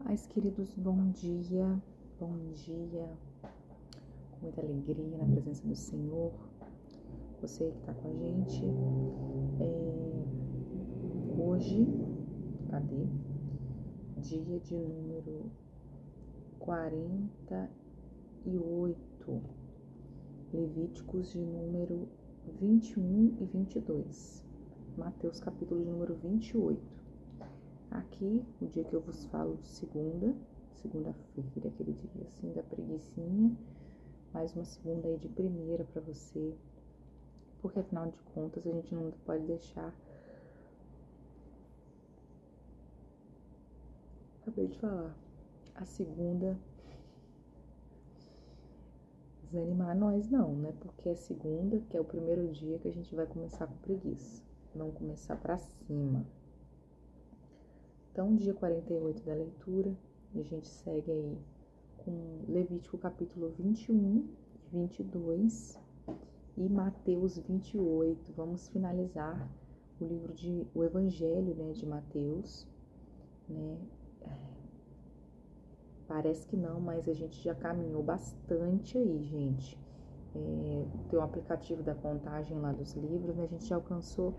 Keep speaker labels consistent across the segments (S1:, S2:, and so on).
S1: Paz, queridos, bom dia, com muita alegria na presença do Senhor. Você que está com a gente, hoje, dia de número 48, Levíticos de número 21 e 22, Mateus capítulo de número 28. Aqui, o dia que eu vos falo de segunda-feira, aquele dia assim da preguicinha, mais uma segunda aí de primeira para você, porque afinal de contas a gente não pode deixar, acabei de falar, a segunda desanimar nós não, né? Porque é segunda, que é o primeiro dia que a gente vai começar com preguiça, vamos começar para cima. Então, dia 48 da leitura, a gente segue aí com Levítico capítulo 21, 22 e Mateus 28. Vamos finalizar o Evangelho, né, de Mateus, né? Parece que não, mas a gente já caminhou bastante aí, gente. Tem um aplicativo da contagem lá dos livros, né? A gente já alcançou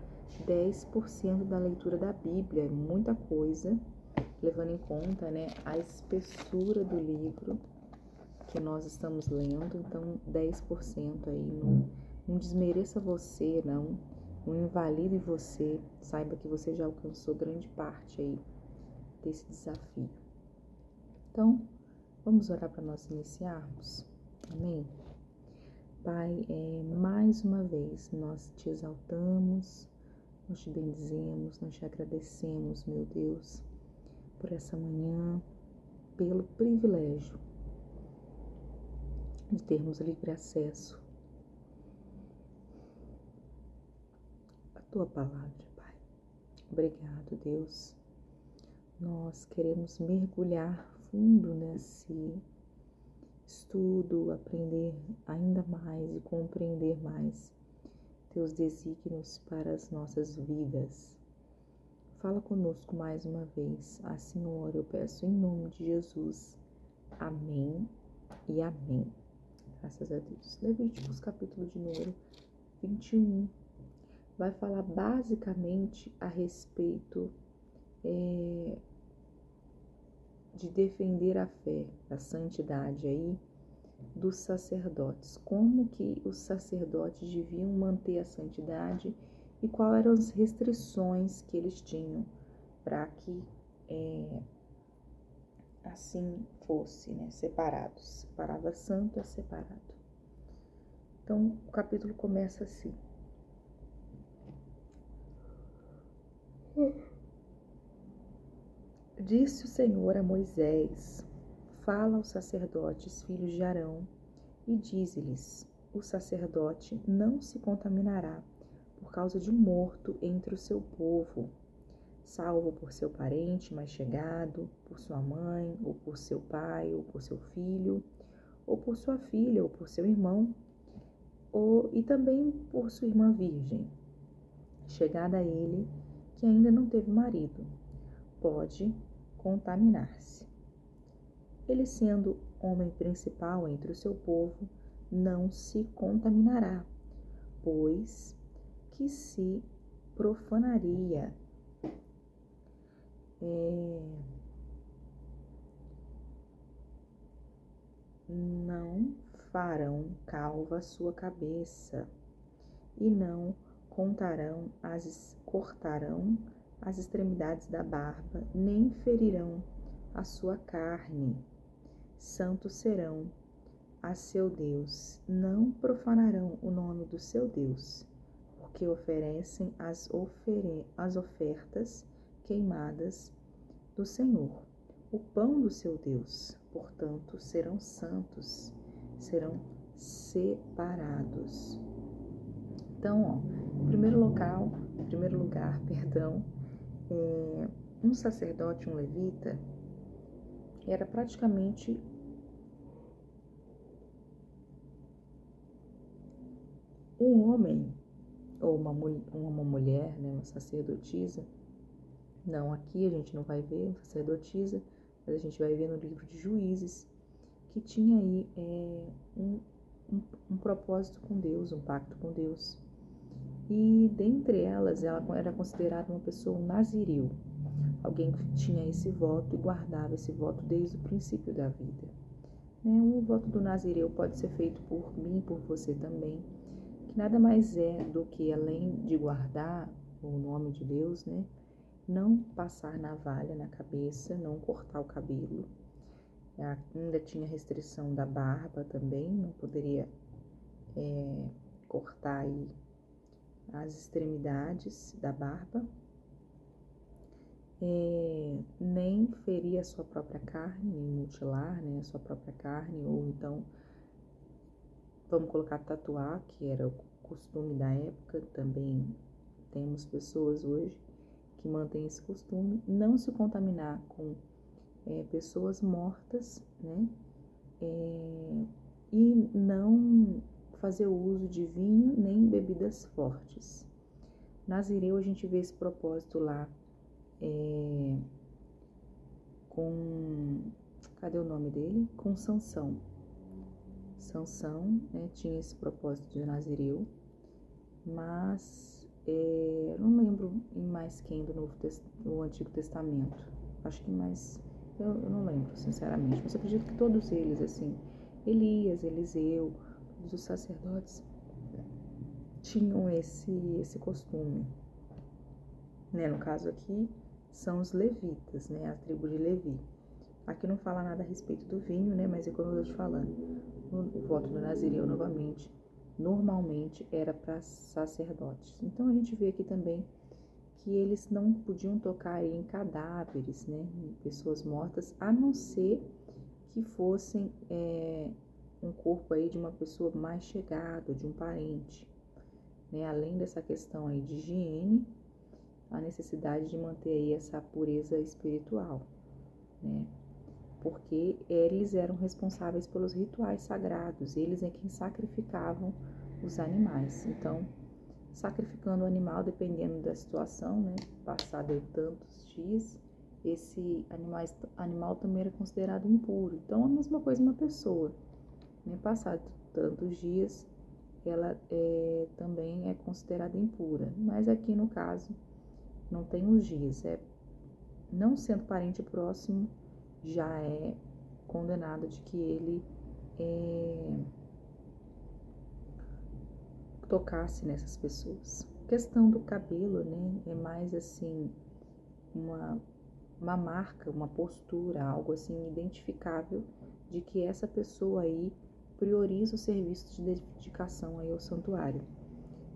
S1: 10% da leitura da Bíblia, é muita coisa, levando em conta, né, a espessura do livro que nós estamos lendo. Então 10% aí, não desmereça você, não invalide você, saiba que você já alcançou grande parte aí desse desafio. Então, vamos orar para nós iniciarmos? Amém? Pai, mais uma vez nós te exaltamos, nós te bendizemos, nós te agradecemos, meu Deus, por essa manhã, pelo privilégio de termos livre acesso à Tua palavra, Pai. Obrigado, Deus. Nós queremos mergulhar fundo nesse estudo, aprender ainda mais e compreender mais Teus desígnios para as nossas vidas. Fala conosco mais uma vez, assim eu peço em nome de Jesus. Amém e amém. Graças a Deus. Levíticos capítulo de número 21 vai falar basicamente a respeito de defender a fé, a santidade aí dos sacerdotes. Como que os sacerdotes deviam manter a santidade e quais eram as restrições que eles tinham para que assim fosse, né? Separados. Separado santo é separado. Então, o capítulo começa assim. Disse o Senhor a Moisés: fala aos sacerdotes, filhos de Arão, e dize-lhes: o sacerdote não se contaminará por causa de um morto entre o seu povo, salvo por seu parente mais chegado, por sua mãe, ou por seu pai, ou por seu filho, ou por sua filha, ou por seu irmão, e também por sua irmã virgem, chegada a ele, que ainda não teve marido, pode contaminar-se. Ele, sendo homem principal entre o seu povo, não se contaminará, pois que se profanaria. Não farão calva a sua cabeça, e não cortarão as extremidades da barba, nem ferirão a sua carne. Santos serão a seu Deus, não profanarão o nome do seu Deus, porque oferecem as ofertas queimadas do Senhor, o pão do seu Deus. Portanto, serão santos, serão separados. Então, em primeiro lugar, um sacerdote, um levita, era praticamente um homem ou uma mulher, né, uma sacerdotisa. Não, aqui a gente não vai ver sacerdotisa, mas a gente vai ver no livro de Juízes, que tinha aí um propósito com Deus, um pacto com Deus. E dentre elas, ela era considerada uma pessoa nazireu, alguém que tinha esse voto e guardava esse voto desde o princípio da vida. O voto do nazireu pode ser feito por mim e por você também, que nada mais é do que, além de guardar o nome de Deus, não passar navalha na cabeça, não cortar o cabelo. Ainda tinha restrição da barba também, não poderia cortar aí as extremidades da barba, nem ferir a sua própria carne, nem mutilar a sua própria carne, ou então, vamos colocar tatuar, que era o costume da época. Também temos pessoas hoje que mantêm esse costume. Não se contaminar com pessoas mortas, e não fazer uso de vinho nem bebidas fortes. Nazireu, a gente vê esse propósito lá cadê o nome dele? Com Sansão. Sansão, tinha esse propósito de nazireu, mas não lembro em mais quem do Antigo Testamento. Acho que mais, eu não lembro, sinceramente, mas eu acredito que todos eles, assim, Elias, Eliseu, todos os sacerdotes tinham esse costume. No caso aqui, são os levitas, a tribo de Levi. Aqui não fala nada a respeito do vinho, mas é como eu estou te falando, o voto do nazireu, novamente, normalmente era para sacerdotes. Então a gente vê aqui também que eles não podiam tocar em cadáveres, em pessoas mortas, a não ser que fossem um corpo aí de uma pessoa mais chegada, de um parente. Além dessa questão aí de higiene, a necessidade de manter aí essa pureza espiritual, porque eles eram responsáveis pelos rituais sagrados, eles é quem sacrificavam os animais. Então, sacrificando o animal, dependendo da situação, passado aí tantos dias, esse animal também era considerado impuro. Então, a mesma coisa uma pessoa, passado tantos dias, ela também é considerada impura. Mas aqui no caso, não tem os dias, não sendo parente próximo, já é condenado de que ele tocasse nessas pessoas. A questão do cabelo, é mais assim uma marca, uma postura, algo assim identificável de que essa pessoa aí prioriza o serviço de dedicação aí ao santuário.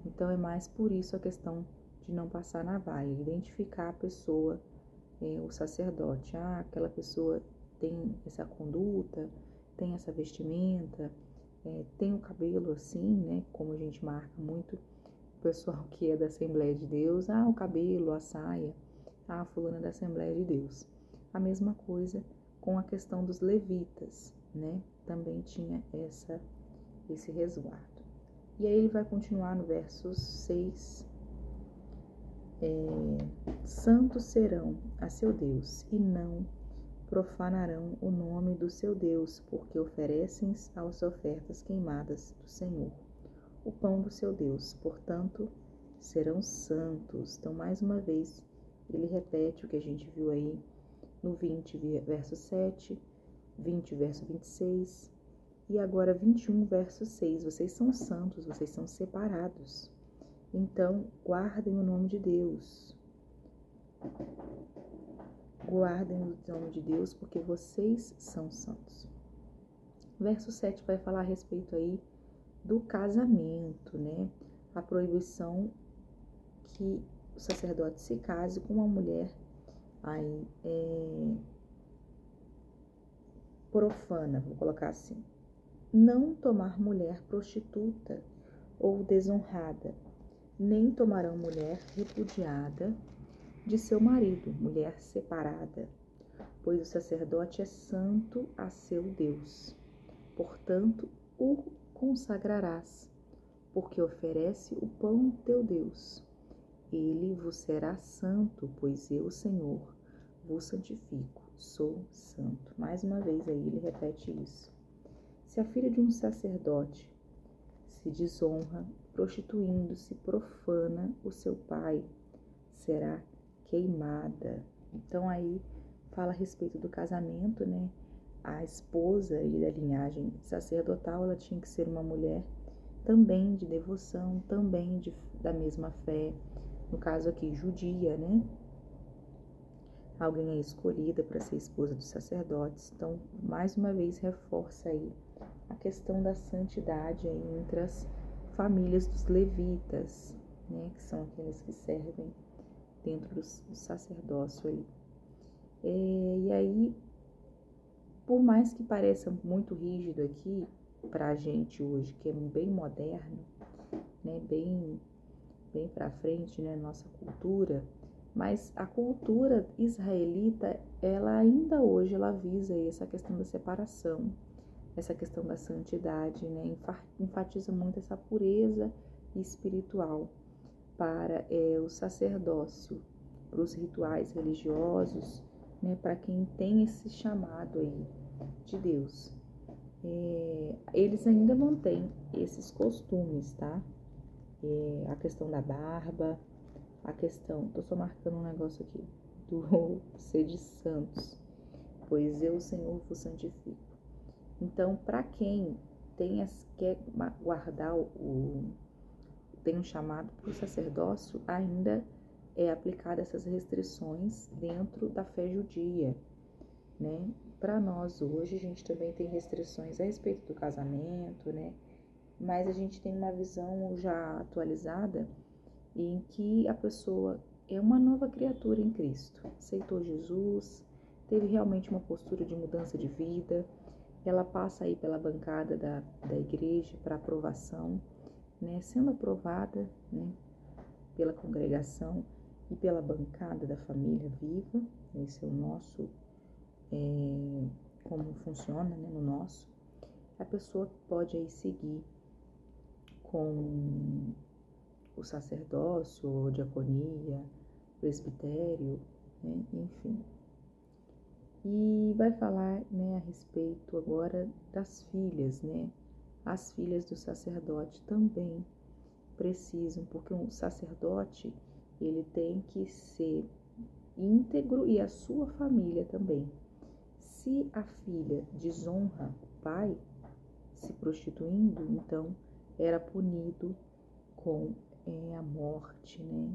S1: Então é mais por isso a questão de não passar navalha, identificar a pessoa, o sacerdote. Aquela pessoa tem essa conduta, tem essa vestimenta, tem o cabelo assim, como a gente marca muito o pessoal que é da Assembleia de Deus, o cabelo, a saia, fulana da Assembleia de Deus. A mesma coisa com a questão dos levitas, também tinha esse resguardo. E aí ele vai continuar no verso 6. Santos serão a seu Deus, e não profanarão o nome do seu Deus, porque oferecem as ofertas queimadas do Senhor, o pão do seu Deus. Portanto, serão santos. Então, mais uma vez, ele repete o que a gente viu aí no 20, verso 7, 20, verso 26, e agora 21, verso 6. Vocês são santos, vocês são separados. Então, guardem o nome de Deus. Guardem o nome de Deus, porque vocês são santos. Verso 7 vai falar a respeito aí do casamento, A proibição que o sacerdote se case com uma mulher aí, profana, vou colocar assim. Não tomar mulher prostituta ou desonrada, nem tomarão mulher repudiada de seu marido, mulher separada, pois o sacerdote é santo a seu Deus. Portanto, o consagrarás, porque oferece o pão teu Deus. Ele vos será santo, pois eu, Senhor, vos santifico. sou santo. Mais uma vez aí ele repete isso. Se a filha de um sacerdote se desonra, prostituindo-se, profana o seu pai, será queimada. Então aí fala a respeito do casamento, né? A esposa e da linhagem sacerdotal, ela tinha que ser uma mulher também de devoção, também da mesma fé, no caso aqui judia, né? Alguém é escolhida para ser esposa dos sacerdotes. Então, mais uma vez reforça aí a questão da santidade aí entre as famílias dos levitas, né? Que são aqueles que servem dentro do sacerdócio ali. E aí, por mais que pareça muito rígido aqui para a gente hoje, que é bem moderno, né? Bem para frente, né? Nossa cultura. Mas a cultura israelita, ela ainda hoje, ela visa essa questão da separação, essa questão da santidade, né? Enfatiza muito essa pureza espiritual para o sacerdócio, para os rituais religiosos, né? Para quem tem esse chamado aí de Deus. Eles ainda mantêm esses costumes, tá? A questão da barba, a questão, tô só marcando um negócio aqui, do ser de santos, pois eu, Senhor, vos santifico. Então, para quem quer guardar tem um chamado para o sacerdócio, ainda é aplicada essas restrições dentro da fé judia, né? Para nós hoje, a gente também tem restrições a respeito do casamento, né? Mas a gente tem uma visão já atualizada em que a pessoa é uma nova criatura em Cristo, aceitou Jesus, teve realmente uma postura de mudança de vida, ela passa aí pela bancada da igreja para aprovação, né, sendo aprovada, né, pela congregação e pela bancada da família viva. Esse é o nosso, como funciona, né, no nosso. A pessoa pode aí seguir com o sacerdócio, ou diaconia, presbitério, né? Enfim. E vai falar, né, a respeito agora das filhas, né? As filhas do sacerdote também precisam, porque um sacerdote, ele tem que ser íntegro e a sua família também. Se a filha desonra o pai, se prostituindo, então era punido com a morte, né?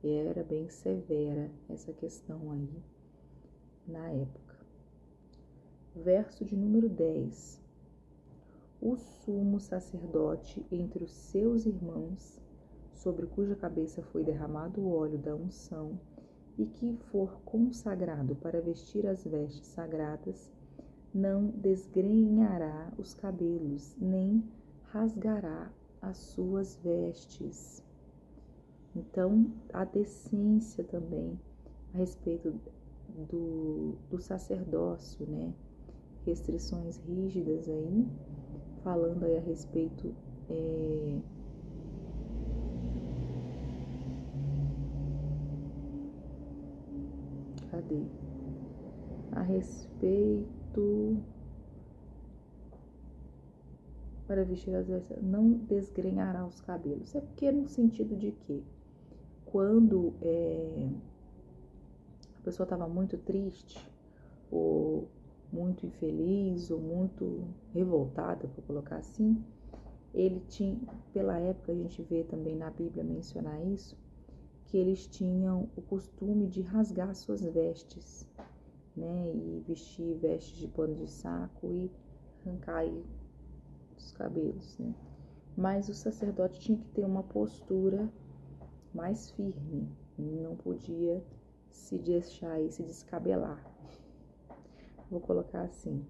S1: Era bem severa essa questão aí na época. Verso de número 10. O sumo sacerdote entre os seus irmãos, sobre cuja cabeça foi derramado o óleo da unção, e que for consagrado para vestir as vestes sagradas, não desgrenhará os cabelos, nem rasgará as suas vestes. Então, a decência também a respeito do sacerdócio, né? Restrições rígidas aí, falando aí a respeito a respeito para vestir as vestes, não desgrenhará os cabelos. É porque no sentido de que quando a pessoa estava muito triste, ou muito infeliz, ou muito revoltada, por colocar assim, ele tinha, pela época a gente vê também na Bíblia mencionar isso, que eles tinham o costume de rasgar suas vestes, né, e vestir vestes de pano de saco e arrancar aí os cabelos, né. Mas o sacerdote tinha que ter uma postura mais firme, não podia se deixar e se descabelar. Vou colocar assim,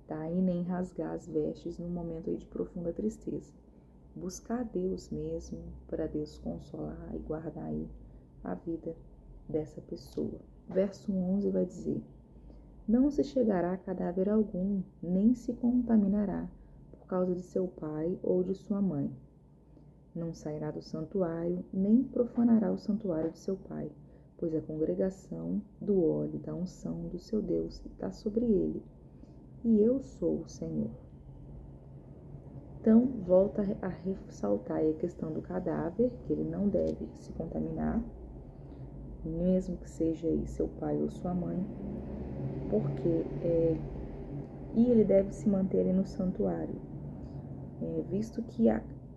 S1: tá? E nem rasgar as vestes num momento aí de profunda tristeza. Buscar a Deus mesmo, para Deus consolar e guardar aí a vida dessa pessoa. Verso 11 vai dizer: não se chegará a cadáver algum, nem se contaminará por causa de seu pai ou de sua mãe. Não sairá do santuário, nem profanará o santuário de seu pai, pois a congregação do óleo da unção do seu Deus está sobre ele, e eu sou o Senhor. Então, volta a ressaltar a questão do cadáver, que ele não deve se contaminar, mesmo que seja aí seu pai ou sua mãe, porque e ele deve se manter ali no santuário, visto que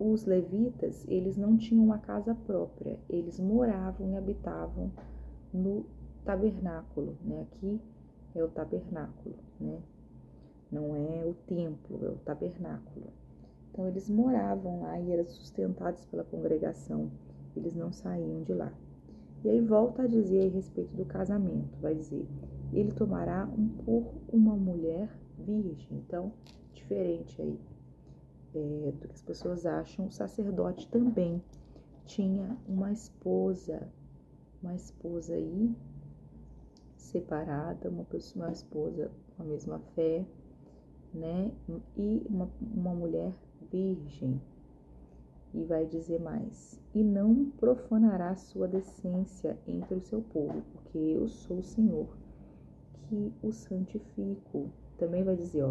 S1: os levitas, eles não tinham uma casa própria, eles moravam e habitavam no tabernáculo, né? Aqui é o tabernáculo, né? Não é o templo, é o tabernáculo. Então, eles moravam lá e eram sustentados pela congregação, eles não saíam de lá. E aí volta a dizer a respeito do casamento, vai dizer, ele tomará por uma mulher virgem. Então, diferente aí do que as pessoas acham, o sacerdote também tinha uma esposa aí separada, uma esposa com a mesma fé, né? E uma mulher virgem. E vai dizer mais, e não profanará sua decência entre o seu povo, porque eu sou o Senhor, que o santifico. Também vai dizer,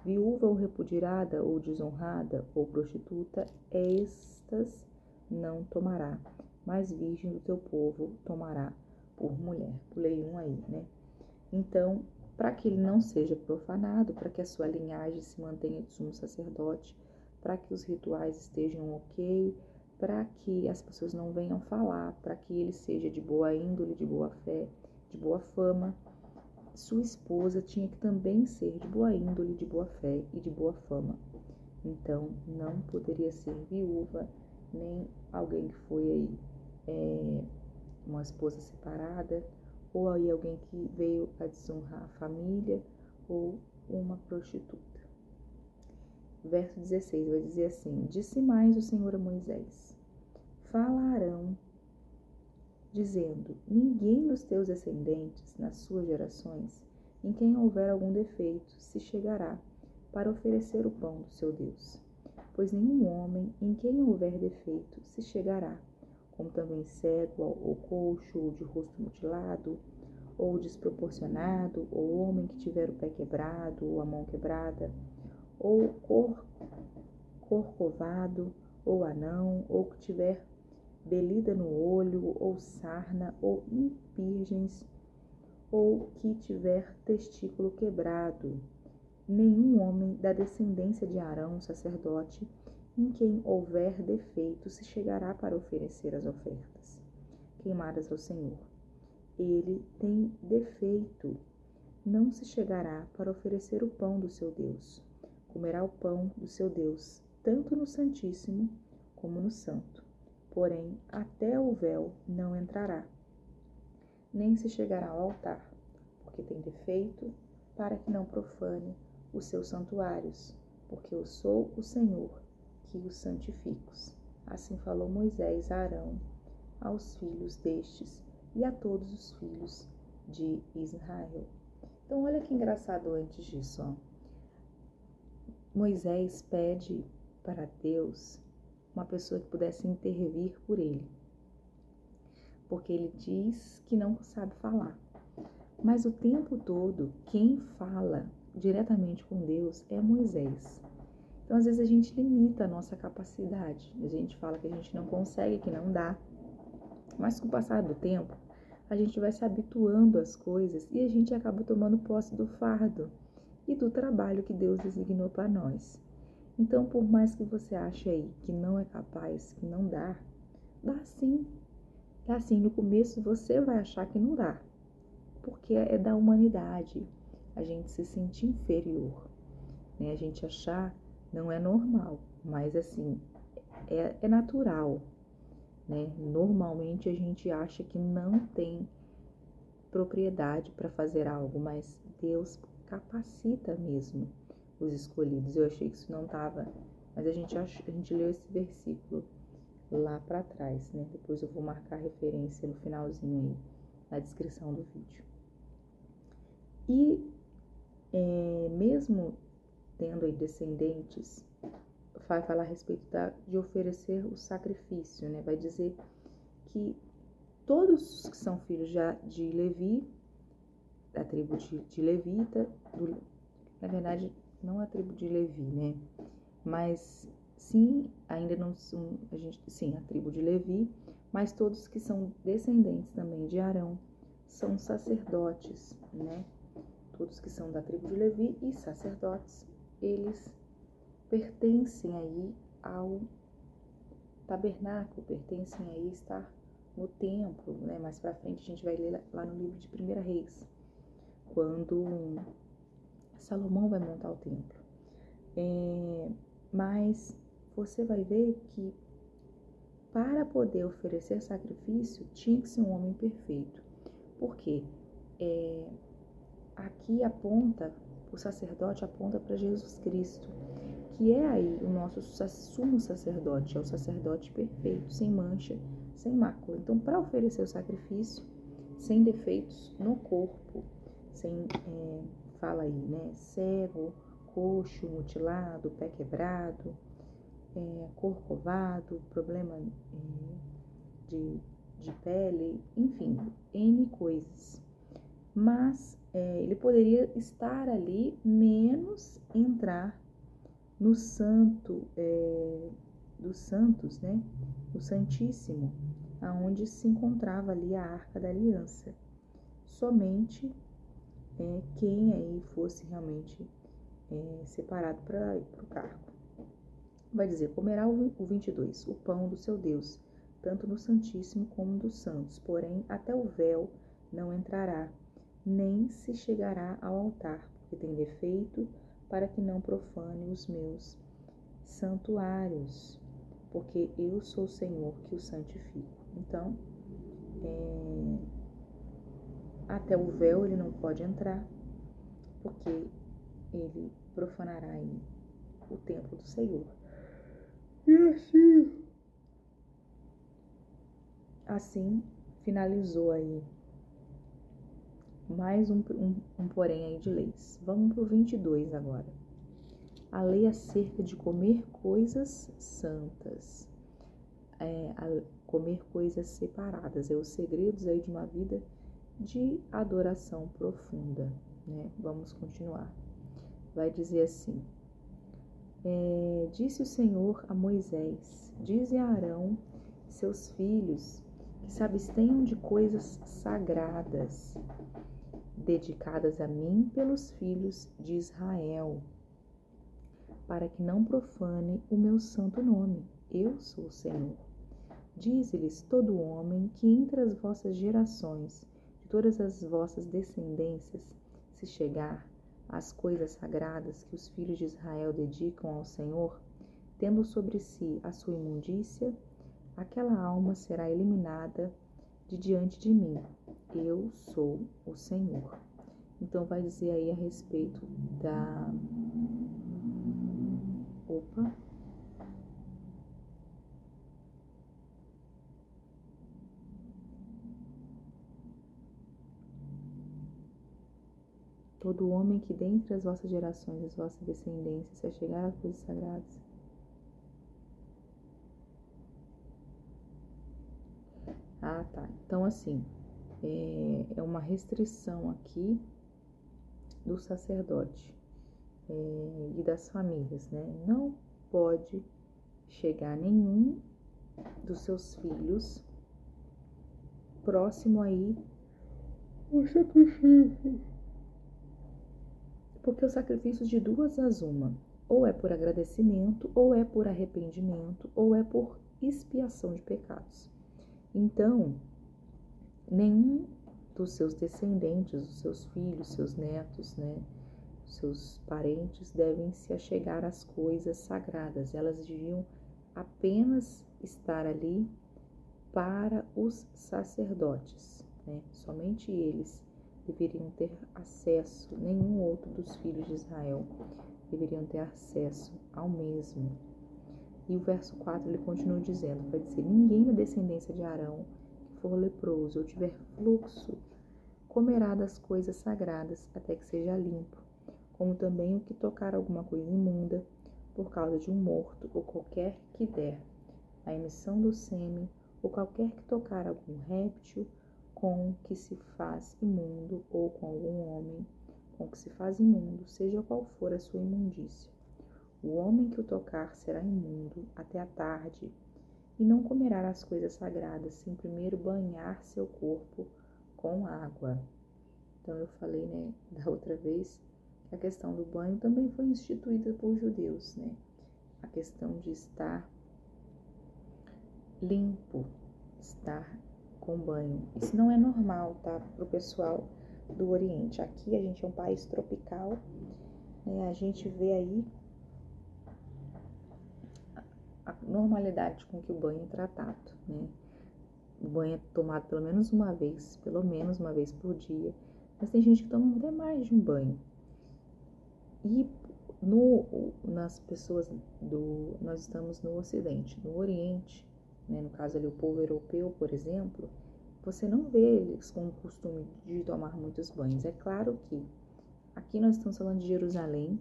S1: viúva ou repudiada, ou desonrada, ou prostituta, estas não tomará, mas virgem do teu povo tomará por mulher. Pulei um aí, né? Então, para que ele não seja profanado, para que a sua linhagem se mantenha de sumo sacerdote, para que os rituais estejam ok, para que as pessoas não venham falar, para que ele seja de boa índole, de boa fé, de boa fama, sua esposa tinha que também ser de boa índole, de boa fé e de boa fama. Então, não poderia ser viúva, nem alguém que foi aí uma esposa separada, ou aí alguém que veio a desonrar a família, ou uma prostituta. Verso 16 vai dizer assim, disse mais o Senhor a Moisés, falarão, dizendo, ninguém dos teus descendentes, nas suas gerações, em quem houver algum defeito, se chegará para oferecer o pão do seu Deus. Pois nenhum homem em quem houver defeito se chegará, como também cego ou coxo, ou de rosto mutilado, ou desproporcionado, ou homem que tiver o pé quebrado, ou a mão quebrada, ou corcovado, ou anão, ou que tiver belida no olho, ou sarna, ou impirgens, ou que tiver testículo quebrado. Nenhum homem da descendência de Arão, sacerdote, em quem houver defeito, se chegará para oferecer as ofertas queimadas ao Senhor. Ele tem defeito, não se chegará para oferecer o pão do seu Deus. Comerá o pão do seu Deus, tanto no Santíssimo como no Santo. Porém, até o véu não entrará, nem se chegará ao altar, porque tem defeito, para que não profane os seus santuários, porque eu sou o Senhor, que os santifico. Assim falou Moisés a Arão, aos filhos destes e a todos os filhos de Israel. Então, olha que engraçado antes disso, ó. Moisés pede para Deus uma pessoa que pudesse intervir por ele, porque ele diz que não sabe falar. Mas o tempo todo, quem fala diretamente com Deus é Moisés. Então, às vezes a gente limita a nossa capacidade, a gente fala que a gente não consegue, que não dá. Mas com o passar do tempo, a gente vai se habituando às coisas e a gente acaba tomando posse do fardo e do trabalho que Deus designou para nós. Então, por mais que você ache aí que não é capaz, que não dá, dá sim. Dá sim. No começo você vai achar que não dá, porque é da humanidade a gente se sentir inferior, né? A gente achar não é normal, mas assim, é natural, né? Normalmente a gente acha que não tem propriedade para fazer algo, mas Deus capacita mesmo os escolhidos. Eu achei que isso não estava, mas a gente leu esse versículo lá para trás, né? Depois eu vou marcar a referência no finalzinho aí, na descrição do vídeo. E mesmo tendo aí descendentes, vai falar a respeito de oferecer o sacrifício, né? Vai dizer que todos que são filhos de Levi, da tribo de Levita, na verdade, não a tribo de Levi, né? Mas sim, ainda não são, sim, a tribo de Levi, mas todos que são descendentes também de Arão são sacerdotes, né? Todos que são da tribo de Levi e sacerdotes, eles pertencem aí ao tabernáculo, pertencem aí a estar no templo, né? Mais para frente a gente vai ler lá no livro de 1 Reis, quando Salomão vai montar o templo. Mas você vai ver que para poder oferecer sacrifício tinha que ser um homem perfeito. Por quê? Aqui o sacerdote aponta para Jesus Cristo, que é aí o nosso sumo sacerdote, é o sacerdote perfeito, sem mancha, sem mácula. Então, para oferecer o sacrifício, sem defeitos no corpo, sem, fala aí, né, cego, coxo, mutilado, pé quebrado, corcovado, problema de pele, enfim, N coisas. Mas ele poderia estar ali, menos entrar no santo dos santos, né? O Santíssimo, aonde se encontrava ali a Arca da Aliança. Somente quem aí fosse realmente separado para o cargo. Vai dizer, comerá o 22, o pão do seu Deus, tanto no Santíssimo como dos santos, porém até o véu não entrará, nem se chegará ao altar, porque tem defeito, para que não profane os meus santuários, porque eu sou o Senhor que o santifico. Então, até o véu ele não pode entrar, porque ele profanará aí o templo do Senhor. E assim finalizou aí mais um porém aí de leis. Vamos para o 22 agora. A lei acerca de comer coisas santas, comer coisas separadas, os segredos aí de uma vida de adoração profunda, né? Vamos continuar. Vai dizer assim, disse o Senhor a Moisés, dize a Arão e seus filhos que se abstenham de coisas sagradas, dedicadas a mim pelos filhos de Israel, para que não profane o meu santo nome. Eu sou o Senhor. Dize-lhes todo homem que entre as vossas gerações, de todas as vossas descendências, se chegar às coisas sagradas que os filhos de Israel dedicam ao Senhor, tendo sobre si a sua imundícia, aquela alma será eliminada de diante de mim. Eu sou o Senhor. Então vai dizer aí a respeito da... Todo homem que dentre as vossas gerações, as vossas descendências, se chegar às coisas sagradas. Ah, tá. Então, assim, é uma restrição aqui do sacerdote e das famílias, né? Não pode chegar nenhum dos seus filhos próximo aí o sacrifício. Porque os sacrifícios de duas as uma, ou é por agradecimento, ou é por arrependimento, ou é por expiação de pecados. Então, nenhum dos seus descendentes, os seus filhos, seus netos, né, seus parentes devem se achegar às coisas sagradas. Elas deviam apenas estar ali para os sacerdotes, né? Somente eles deveriam ter acesso, nenhum outro dos filhos de Israel deveriam ter acesso ao mesmo. E o verso 4 ele continua dizendo, vai dizer, ninguém da descendência de Arão que for leproso ou tiver fluxo comerá das coisas sagradas até que seja limpo, como também o que tocar alguma coisa imunda por causa de um morto ou qualquer que der a emissão do sêmen ou qualquer que tocar algum réptil com que se faz imundo, ou com algum homem com que se faz imundo, seja qual for a sua imundícia. O homem que o tocar será imundo até a tarde, e não comerá as coisas sagradas, sem primeiro banhar seu corpo com água. Então eu falei, né, da outra vez, que a questão do banho também foi instituída por judeus, né? A questão de estar limpo, estar com banho. Isso não é normal, tá? Para o pessoal do Oriente. Aqui a gente é um país tropical, né? A gente vê aí a normalidade com que o banho é tratado, né? O banho é tomado pelo menos uma vez por dia. Mas tem gente que toma até mais de um banho. E nas pessoas nós estamos no Ocidente, no Oriente, né? No caso ali o povo europeu, por exemplo, você não vê eles com o costume de tomar muitos banhos. É claro que aqui nós estamos falando de Jerusalém,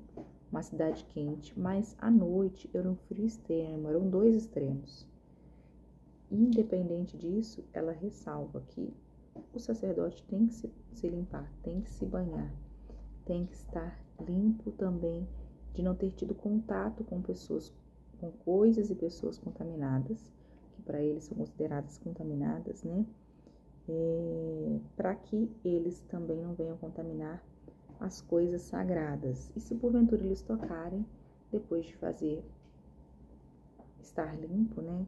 S1: uma cidade quente, mas à noite era um frio extremo, eram 2 extremos. Independente disso, ela ressalva que o sacerdote tem que se limpar, tem que se banhar, tem que estar limpo também de não ter tido contato com pessoas, com coisas e pessoas contaminadas, que para eles são consideradas contaminadas, né? Para que eles também não venham contaminar as coisas sagradas. E se porventura eles tocarem, depois de estar limpo, né?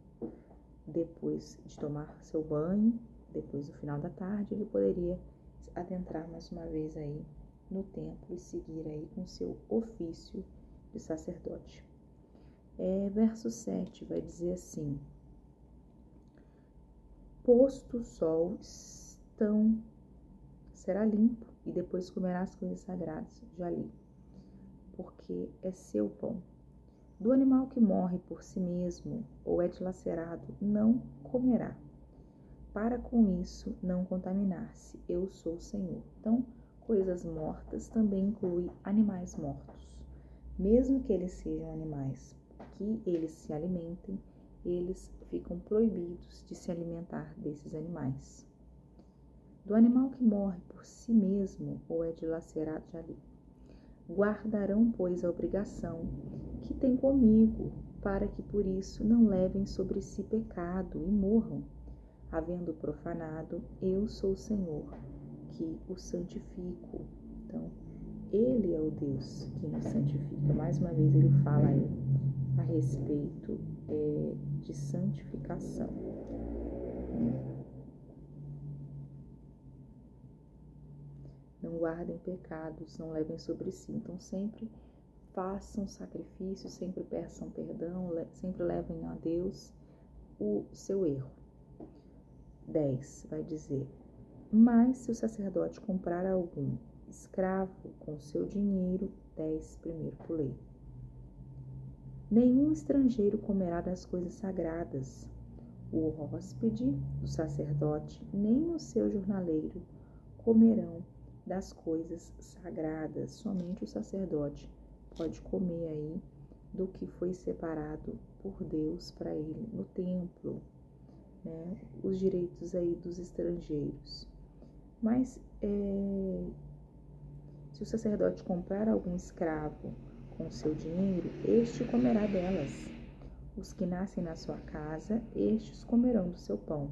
S1: Depois de tomar seu banho, depois do final da tarde, ele poderia adentrar mais uma vez aí no templo e seguir aí com seu ofício de sacerdote. Verso 7 vai dizer assim: posto o sol, será limpo, e depois comerá as coisas sagradas. Já li. Porque é seu pão. Do animal que morre por si mesmo ou é dilacerado, não comerá, para com isso não contaminar-se. Eu sou o Senhor. Então, coisas mortas também inclui animais mortos. Mesmo que eles sejam animais que eles se alimentem, eles ficam proibidos de se alimentar desses animais. Do animal que morre por si mesmo ou é dilacerado, já li. Guardarão, pois, a obrigação que têm comigo, para que por isso não levem sobre si pecado e morram. Havendo profanado, eu sou o Senhor, que o santifico. Então, Ele é o Deus que nos santifica. Mais uma vez ele fala aí a respeito de santificação. Não guardem pecados, não levem sobre si. Então, sempre façam sacrifício, sempre peçam perdão, sempre levem a Deus o seu erro. 10 vai dizer: mas se o sacerdote comprar algum escravo com seu dinheiro, 10, primeiro pulei. Nenhum estrangeiro comerá das coisas sagradas. O hóspede do sacerdote, nem o seu jornaleiro comerão das coisas sagradas. Somente o sacerdote pode comer aí do que foi separado por Deus para ele no templo, né? Os direitos aí dos estrangeiros. Mas se o sacerdote comprar algum escravo com seu dinheiro, este comerá delas. Os que nascem na sua casa, estes comerão do seu pão.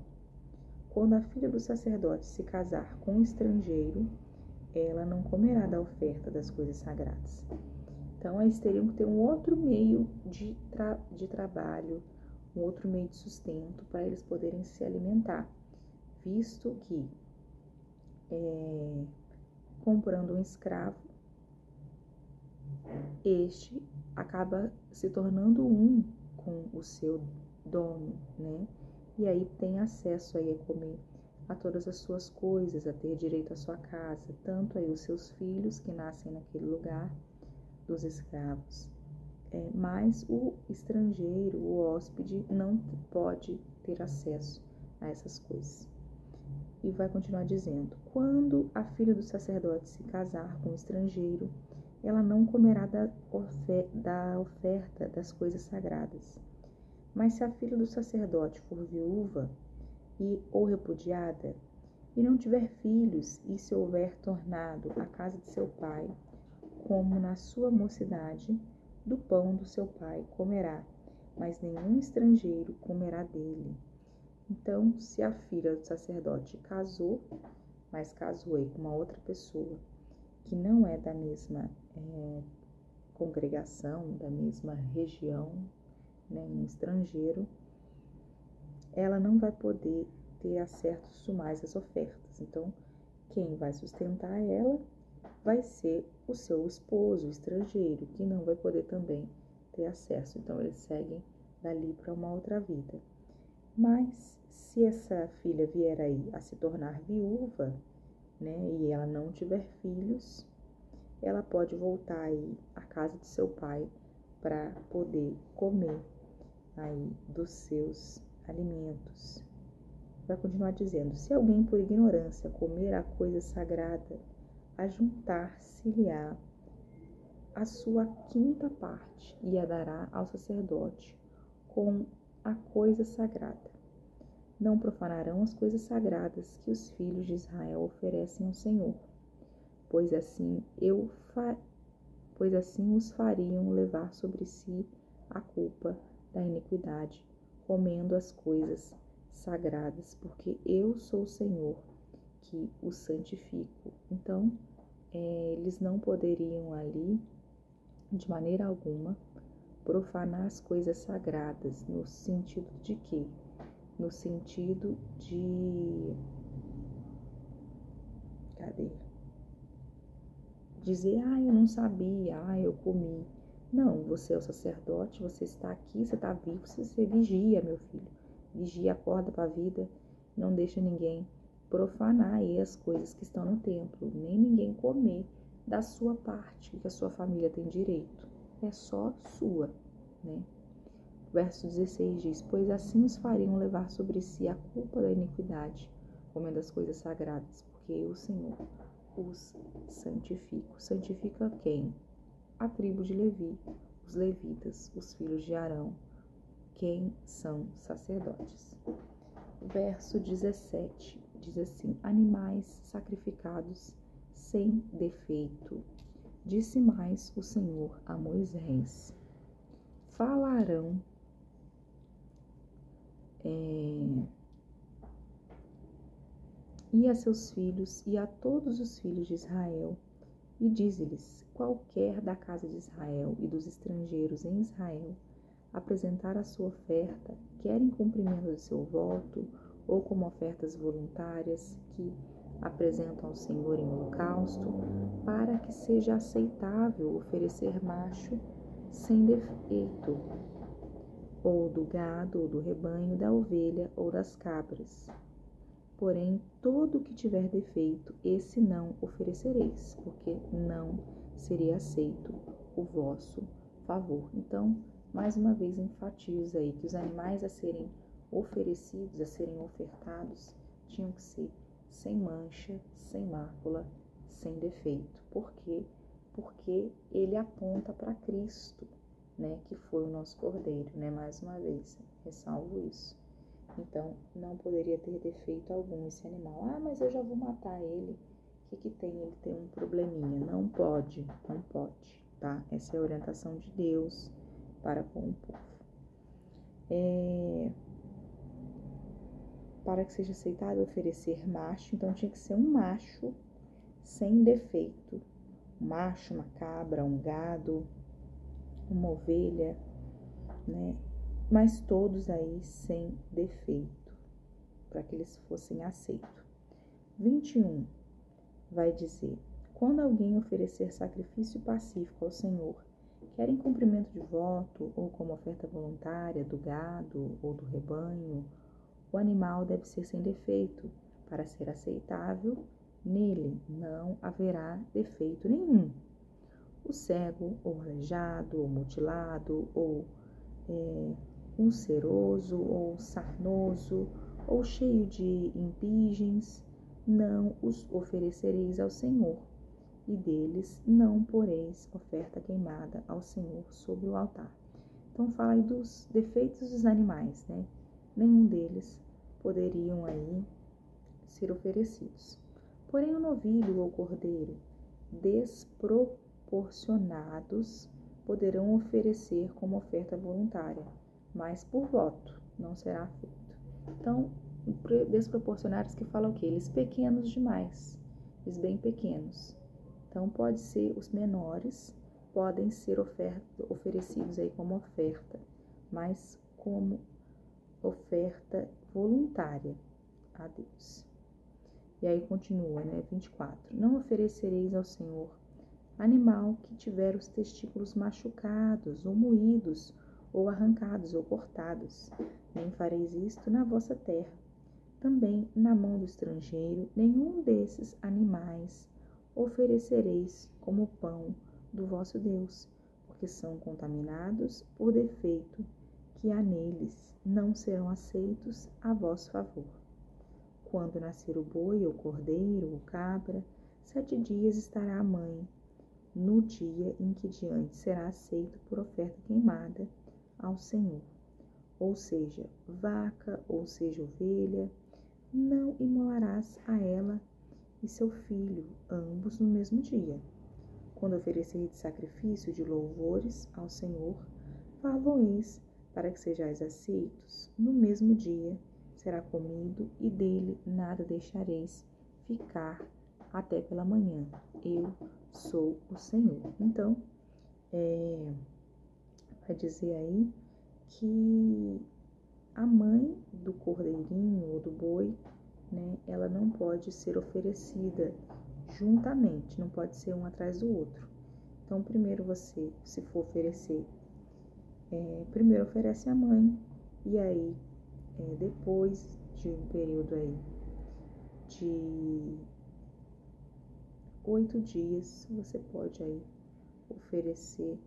S1: Quando a filha do sacerdote se casar com um estrangeiro, ela não comerá da oferta das coisas sagradas. Então, eles teriam que ter um outro meio de trabalho, um outro meio de sustento para eles poderem se alimentar, visto que comprando um escravo, este acaba se tornando um com o seu dono, né? E aí tem acesso aí a comer a todas as suas coisas, a ter direito à sua casa, tanto aí os seus filhos que nascem naquele lugar dos escravos, mas o estrangeiro, o hóspede, não pode ter acesso a essas coisas. E vai continuar dizendo: quando a filha do sacerdote se casar com um estrangeiro, ela não comerá da oferta das coisas sagradas. Mas se a filha do sacerdote for viúva ou repudiada, e não tiver filhos, e se houver tornado à casa de seu pai, como na sua mocidade, do pão do seu pai comerá, mas nenhum estrangeiro comerá dele. Então, se a filha do sacerdote casou, mas casou aí com uma outra pessoa, que não é da mesma congregação, da mesma região, né, um estrangeiro, ela não vai poder ter acesso mais às ofertas. Então, quem vai sustentar ela vai ser o seu esposo, o estrangeiro, que não vai poder também ter acesso. Então, eles seguem dali para uma outra vida. Mas, se essa filha vier aí a se tornar viúva, né, e ela não tiver filhos, ela pode voltar aí à casa de seu pai para poder comer aí dos seus alimentos. Vai continuar dizendo: se alguém por ignorância comer a coisa sagrada, ajuntar-se-lhe-á a sua quinta parte e a dará ao sacerdote com a coisa sagrada. Não profanarão as coisas sagradas que os filhos de Israel oferecem ao Senhor, pois assim os fariam levar sobre si a culpa da iniquidade, comendo as coisas sagradas, porque eu sou o Senhor que os santifico. Então, eles não poderiam ali, de maneira alguma, profanar as coisas sagradas, no sentido de quê? No sentido de... dizer, eu não sabia, eu comi. Não, você é o sacerdote, você está aqui, você está vivo, você vigia, meu filho. Vigia, acorda para a vida, não deixa ninguém profanar aí as coisas que estão no templo, nem ninguém comer da sua parte, que a sua família tem direito. É só sua, né? Verso 16 diz: pois assim os fariam levar sobre si a culpa da iniquidade, comendo as coisas sagradas, porque eu, Senhor, os santifico. Santifica quem? A tribo de Levi, os levitas, os filhos de Arão, quem são sacerdotes. Verso 17 diz assim: animais sacrificados sem defeito. Disse mais o Senhor a Moisés: falarão e a seus filhos e a todos os filhos de Israel, e dize-lhes: qualquer da casa de Israel e dos estrangeiros em Israel apresentar a sua oferta, quer em cumprimento de seu voto, ou como ofertas voluntárias que apresentam ao Senhor em holocausto, para que seja aceitável oferecer macho sem defeito, ou do gado, ou do rebanho, da ovelha, ou das cabras. Porém, todo o que tiver defeito, esse não oferecereis, porque não seria aceito o vosso favor. Então, mais uma vez enfatiza aí que os animais a serem oferecidos, a serem ofertados, tinham que ser sem mancha, sem mácula, sem defeito. Por quê? Porque ele aponta para Cristo, né, que foi o nosso Cordeiro, né? Mais uma vez, ressalvo isso. Então, não poderia ter defeito algum esse animal. Mas eu já vou matar ele. O que tem? Ele tem um probleminha. Não pode, tá? Essa é a orientação de Deus para com o povo. Para que seja aceitado oferecer macho, então tinha que ser um macho sem defeito. Um macho, uma cabra, um gado, uma ovelha, né? Mas todos aí sem defeito, para que eles fossem aceitos. 21 vai dizer: quando alguém oferecer sacrifício pacífico ao Senhor, quer em cumprimento de voto ou como oferta voluntária do gado ou do rebanho, o animal deve ser sem defeito. Para ser aceitável, nele não haverá defeito nenhum. O cego, ou aleijado, ou mutilado, ou ulceroso, ou sarnoso, ou cheio de impingens, não os oferecereis ao Senhor, e deles não poreis oferta queimada ao Senhor sobre o altar. Então fala aí dos defeitos dos animais, né? Nenhum deles poderiam aí ser oferecidos. Porém, o novilho ou cordeiro desproporcionados poderão oferecer como oferta voluntária, mas por voto não será feito. Então, desproporcionados que falam o quê? Eles pequenos demais, eles bem pequenos. Então, pode ser os menores, podem ser oferecidos aí como oferta, mas como oferta voluntária a Deus. E aí continua, 24. Não oferecereis ao Senhor animal que tiver os testículos machucados, ou moídos, ou arrancados, ou cortados. Nem fareis isto na vossa terra. Também na mão do estrangeiro, nenhum desses animais oferecereis como pão do vosso Deus, porque são contaminados por defeito que há neles, não serão aceitos a vosso favor. Quando nascer o boi, ou cordeiro, ou cabra, 7 dias estará a mãe, no dia em que diante será aceito por oferta queimada ao Senhor. Ou seja, vaca, ou seja, ovelha, não imolarás a ela e seu filho, ambos no mesmo dia. Quando ofereceis sacrifício de louvores ao Senhor, fá-lo-eis para que sejais aceitos. No mesmo dia será comido, e dele nada deixareis ficar até pela manhã. Eu sou o Senhor. Então, vai dizer aí que a mãe do cordeirinho ou do boi, ela não pode ser oferecida juntamente, não pode ser um atrás do outro. Então, primeiro você, se for oferecer, primeiro oferece a mãe, e aí, depois de um período aí de 8 dias, você pode aí oferecer,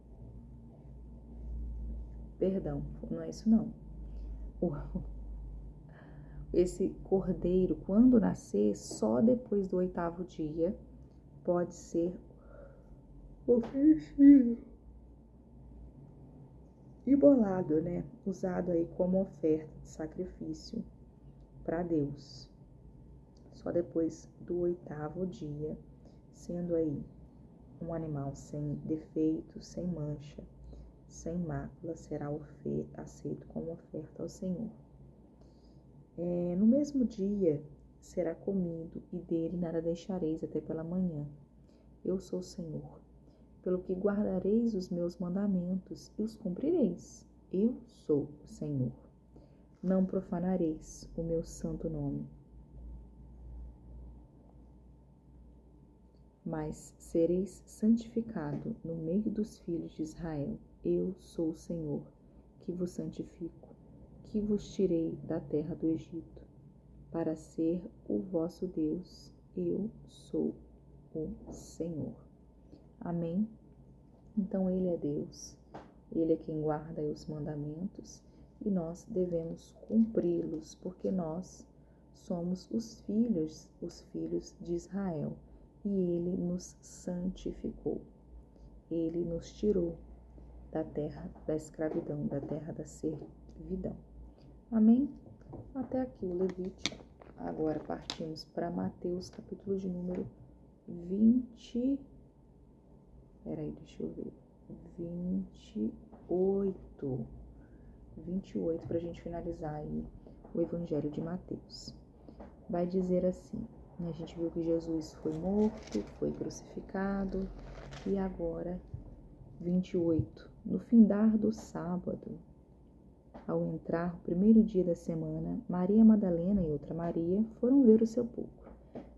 S1: perdão, não é isso não. Esse cordeiro, quando nascer, só depois do 8º dia pode ser oferecido, imolado, usado aí como oferta de sacrifício para Deus. Só depois do 8º dia, sendo aí um animal sem defeito, sem mancha, sem mácula, será aceito como oferta ao Senhor. No mesmo dia será comido, e dele nada deixareis até pela manhã. Eu sou o Senhor, pelo que guardareis os meus mandamentos e os cumprireis. Eu sou o Senhor. Não profanareis o meu santo nome, mas sereis santificado no meio dos filhos de Israel. Eu sou o Senhor, que vos santifico, que vos tirei da terra do Egito, para ser o vosso Deus. Eu sou o Senhor. Amém? Então, Ele é Deus, Ele é quem guarda os mandamentos, e nós devemos cumpri-los, porque nós somos os filhos de Israel, e Ele nos santificou. Ele nos tirou da terra da escravidão, da terra da servidão. Amém? Até aqui o Levítico. Agora partimos para Mateus, capítulo de número 20. Peraí, deixa eu ver. 28, para a gente finalizar aí o Evangelho de Mateus. Vai dizer assim, a gente viu que Jesus foi morto, foi crucificado, e agora, 28, no findar do sábado, ao entrar o primeiro dia da semana, Maria Madalena e outra Maria foram ver o sepulcro.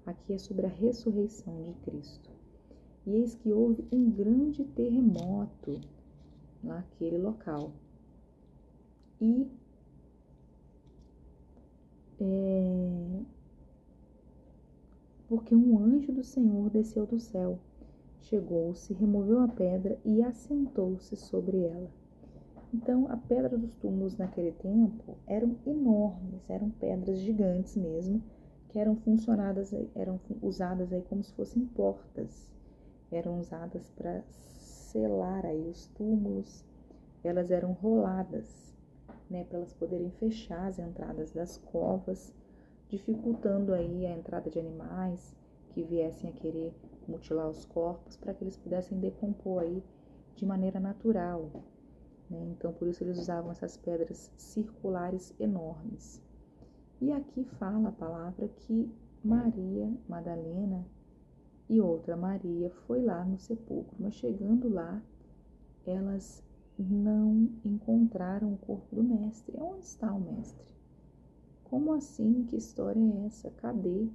S1: Aqui é sobre a ressurreição de Cristo. E eis que houve um grande terremoto naquele local. E porque um anjo do Senhor desceu do céu, chegou-se, removeu a pedra e assentou-se sobre ela. Então, a pedra dos túmulos naquele tempo eram enormes, eram pedras gigantes mesmo, que eram usadas aí como se fossem portas. Eram usadas para selar aí os túmulos. Elas eram roladas, né, para elas poderem fechar as entradas das covas, dificultando aí a entrada de animais que viessem a querer mutilar os corpos, para que eles pudessem decompor aí de maneira natural, né? Então, por isso eles usavam essas pedras circulares enormes. E aqui fala a palavra que Maria Madalena e outra Maria foi lá no sepulcro, mas chegando lá, elas não encontraram o corpo do mestre. Onde está o mestre? Como assim? Que história é essa? Cadê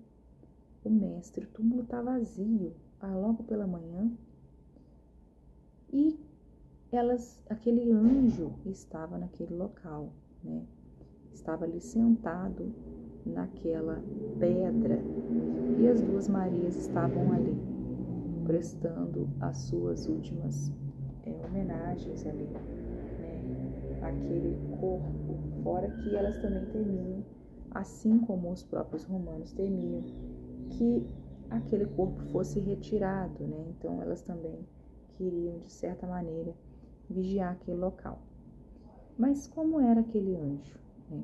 S1: o mestre? O túmulo está vazio, logo pela manhã. E aquele anjo estava naquele local, né? Estava ali sentado naquela pedra, e as duas Marias estavam ali, prestando as suas últimas homenagens ali, né? Aquele corpo, fora que elas também temiam, assim como os próprios romanos temiam, que aquele corpo fosse retirado, né? Então elas também queriam, de certa maneira, vigiar aquele local. Mas como era aquele anjo, né?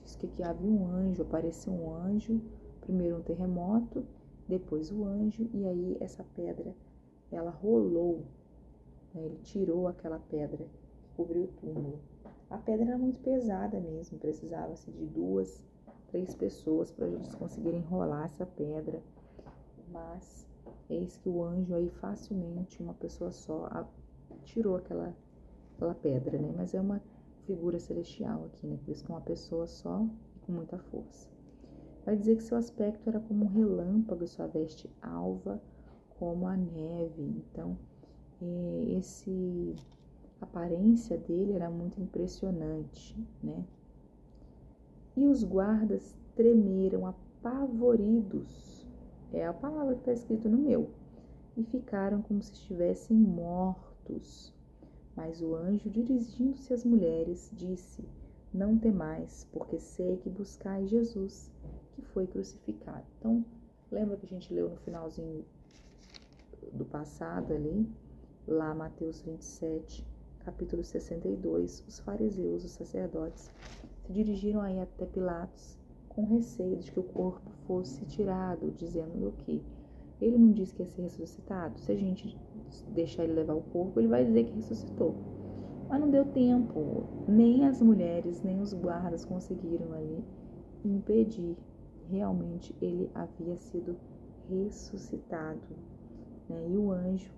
S1: Diz que aqui havia um anjo, apareceu um anjo, primeiro um terremoto, depois o anjo, e aí essa pedra, ela rolou, né? Ele tirou aquela pedra que cobriu o túmulo. A pedra era muito pesada mesmo, precisava-se de 2, 3 pessoas para eles conseguirem rolar essa pedra, mas eis que o anjo aí facilmente, uma pessoa só, tirou aquela pedra, né? Mas é uma figura celestial aqui, né? Por isso que é uma pessoa só e com muita força. Vai dizer que seu aspecto era como um relâmpago e sua veste alva como a neve. Então, a aparência dele era muito impressionante, né? E os guardas tremeram apavoridos. É a palavra que está escrito no meu. E ficaram como se estivessem mortos. Mas o anjo, dirigindo-se às mulheres, disse: não temais, porque sei que buscais Jesus, que foi crucificado. Então, lembra que a gente leu no finalzinho do passado ali, lá Mateus 27, capítulo 62, os fariseus, os sacerdotes, se dirigiram aí até Pilatos com receio de que o corpo fosse tirado, dizendo que ele não disse que ia ser ressuscitado. Se a gente deixar ele levar o corpo, ele vai dizer que ressuscitou. Mas não deu tempo, nem as mulheres, nem os guardas conseguiram ali impedir. Realmente ele havia sido ressuscitado, né? E o anjo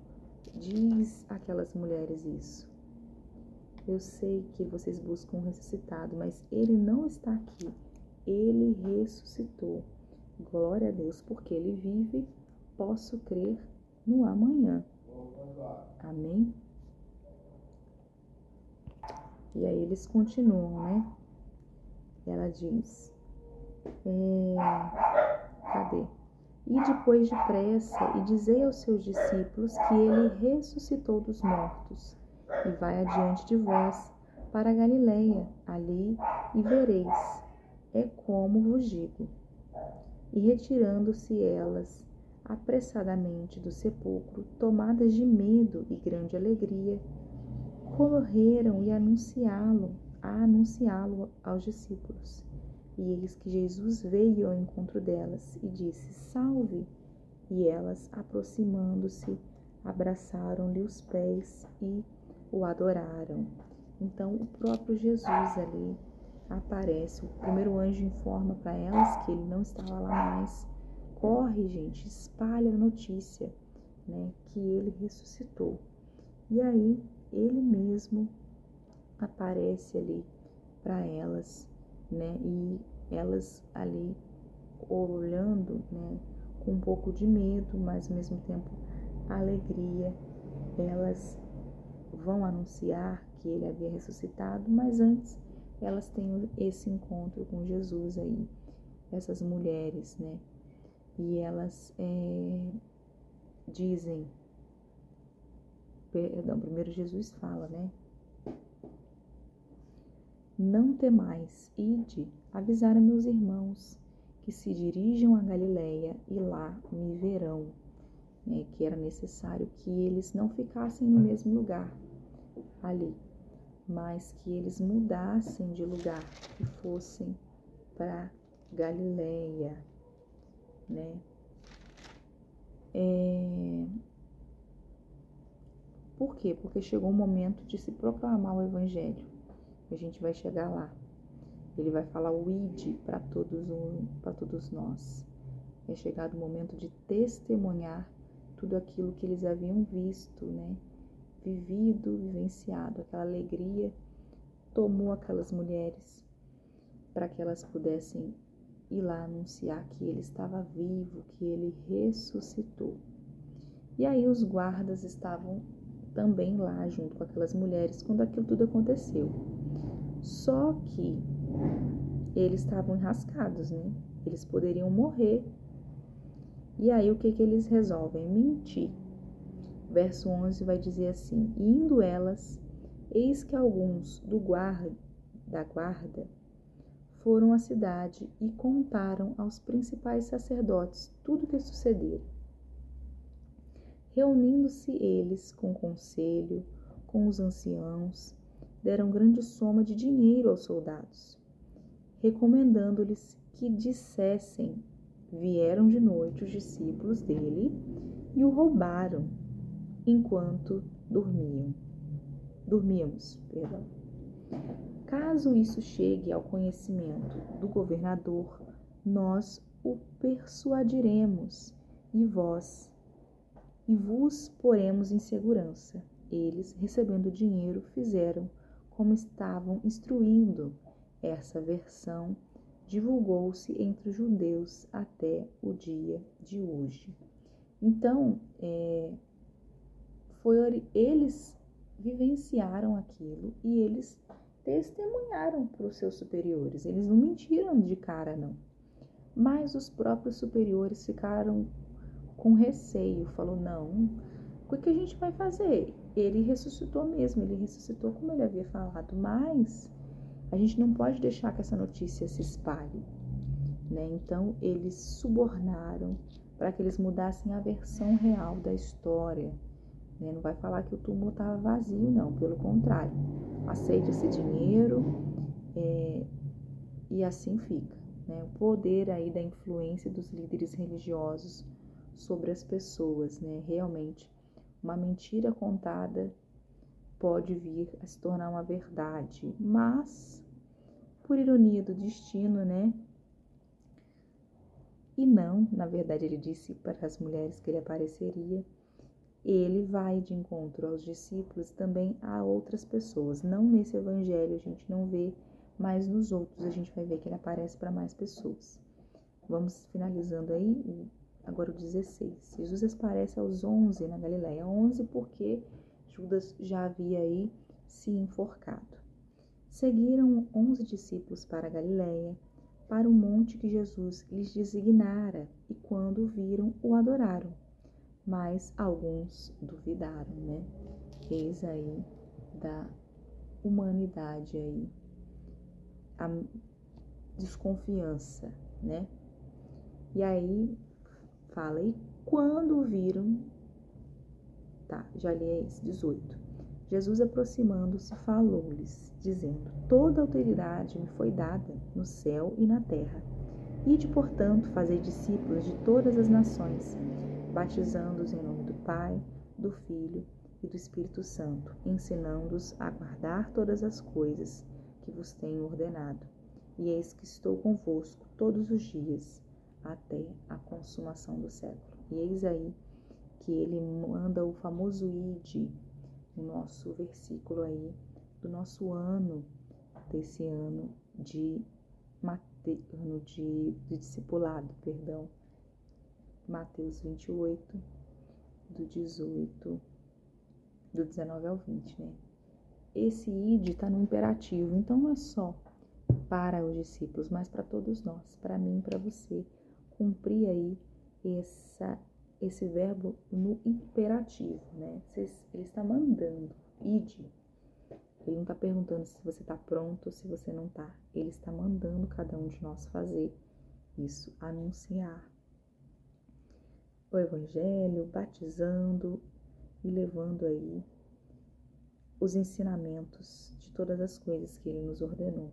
S1: diz àquelas mulheres isso: eu sei que vocês buscam um ressuscitado, mas ele não está aqui, ele ressuscitou. Glória a Deus, porque ele vive, posso crer no amanhã. Amém? E aí eles continuam, né? Ela diz, cadê? E depois depressa, e dizei aos seus discípulos que ele ressuscitou dos mortos, e vai adiante de vós para a Galileia, ali e vereis, é como vos digo. E retirando-se elas apressadamente do sepulcro, tomadas de medo e grande alegria, correram e anunciá-lo aos discípulos. E eis que Jesus veio ao encontro delas e disse: salve! E elas, aproximando-se, abraçaram-lhe os pés e o adoraram. Então, o próprio Jesus ali aparece. O primeiro anjo informa para elas que ele não estava lá mais. Corre, gente, espalha a notícia, né, que ele ressuscitou. E aí, ele mesmo aparece ali para elas, né, e elas ali olhando, né, com um pouco de medo, mas ao mesmo tempo alegria. Elas vão anunciar que ele havia ressuscitado, mas antes elas têm esse encontro com Jesus aí, essas mulheres, né? E elas dizem, primeiro Jesus fala, né? Não temais, ide avisar a meus irmãos que se dirijam a Galileia e lá me verão, né? Que era necessário que eles não ficassem no mesmo lugar ali, mas que eles mudassem de lugar, que fossem para Galileia, né? Por quê? Porque chegou o momento de se proclamar o Evangelho. A gente vai chegar lá. Ele vai falar o ide para todos nós. É chegado o momento de testemunhar tudo aquilo que eles haviam visto, né? Vivido, vivenciado. Aquela alegria tomou aquelas mulheres para que elas pudessem ir lá anunciar que ele estava vivo, que ele ressuscitou. E aí os guardas estavam também lá junto com aquelas mulheres quando aquilo tudo aconteceu. Só que eles estavam enrascados, né? Eles poderiam morrer. E aí o que eles resolvem? Mentir. Verso 11 vai dizer assim: indo elas, eis que alguns da guarda foram à cidade e contaram aos principais sacerdotes tudo o que sucedera. Reunindo-se eles com o conselho, com os anciãos, deram grande soma de dinheiro aos soldados, recomendando-lhes que dissessem: vieram de noite os discípulos dele e o roubaram enquanto dormíamos. Caso isso chegue ao conhecimento do governador, nós o persuadiremos e vos poremos em segurança. Eles, recebendo o dinheiro, fizeram como estavam instruindo. Essa versão divulgou-se entre os judeus até o dia de hoje. Então, eles vivenciaram aquilo e eles testemunharam para os seus superiores. Eles não mentiram de cara, não. Mas os próprios superiores ficaram com receio. Falou, não, o que a gente vai fazer? Ele ressuscitou mesmo, ele ressuscitou como ele havia falado, mas a gente não pode deixar que essa notícia se espalhe, né? Então, eles subornaram para que eles mudassem a versão real da história, né? Não vai falar que o túmulo estava vazio, não, pelo contrário. Aceite esse dinheiro e assim fica, né? O poder aí da influência dos líderes religiosos sobre as pessoas, né? Realmente, uma mentira contada pode vir a se tornar uma verdade, mas, por ironia do destino, né? E não, na verdade, ele disse para as mulheres que ele apareceria. Ele vai de encontro aos discípulos e também a outras pessoas. Não nesse evangelho a gente não vê, mas nos outros a gente vai ver que ele aparece para mais pessoas. Vamos finalizando aí, agora o 16. Jesus aparece aos 11 na Galileia. 11 porque Judas já havia aí se enforcado. Seguiram 11 discípulos para a Galileia, para o monte que Jesus lhes designara, e quando o viram, o adoraram. Mas alguns duvidaram, né? Eis aí da humanidade aí, a desconfiança, né? E aí fala, e quando viram, já li esse 18. Jesus, aproximando-se, falou-lhes, dizendo: toda autoridade me foi dada no céu e na terra. Ide, portanto, fazei discípulos de todas as nações, batizando-os em nome do Pai, do Filho e do Espírito Santo, ensinando-os a guardar todas as coisas que vos tenho ordenado. E eis que estou convosco todos os dias, até a consumação do século. E eis aí que ele manda o famoso ide, o nosso versículo aí, do nosso ano, desse ano de discipulado, Mateus 28, do 19 ao 20, né? Esse ide está no imperativo, então não é só para os discípulos, mas para todos nós, para mim e para você, cumprir aí esse verbo no imperativo, né? Ele está mandando, ide. Ele não está perguntando se você está pronto ou se você não está. Ele está mandando cada um de nós fazer isso, anunciar o Evangelho, batizando e levando aí os ensinamentos de todas as coisas que Ele nos ordenou.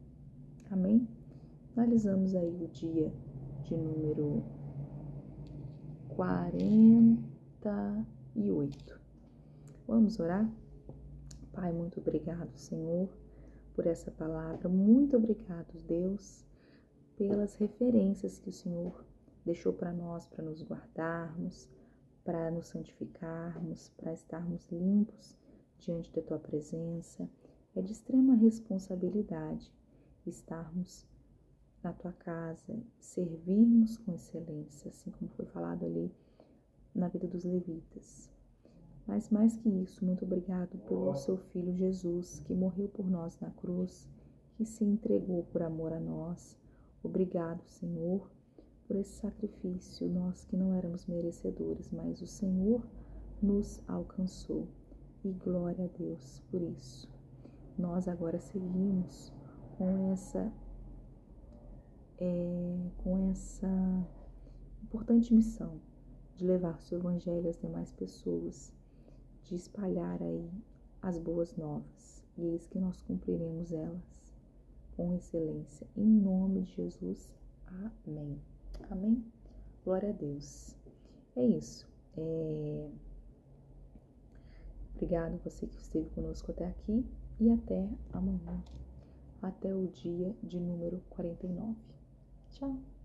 S1: Amém? Finalizamos aí o dia de número 48. Vamos orar? Pai, muito obrigado, Senhor, por essa palavra. Muito obrigado, Deus, pelas referências que o Senhor deixou para nós, para nos guardarmos, para nos santificarmos, para estarmos limpos diante da Tua presença. É de extrema responsabilidade estarmos na Tua casa, servirmos com excelência, assim como foi falado ali na vida dos levitas. Mas mais que isso, muito obrigado pelo Seu Filho Jesus, que morreu por nós na cruz, que se entregou por amor a nós. Obrigado, Senhor, por esse sacrifício, nós que não éramos merecedores, mas o Senhor nos alcançou. E glória a Deus por isso. Nós agora seguimos com essa importante missão de levar o seu evangelho às demais pessoas, de espalhar aí as boas novas. E eis que nós cumpriremos elas com excelência. Em nome de Jesus. Amém. Amém? Glória a Deus. É isso. Obrigado você que esteve conosco até aqui e até amanhã. Até o dia de número 49. Tchau!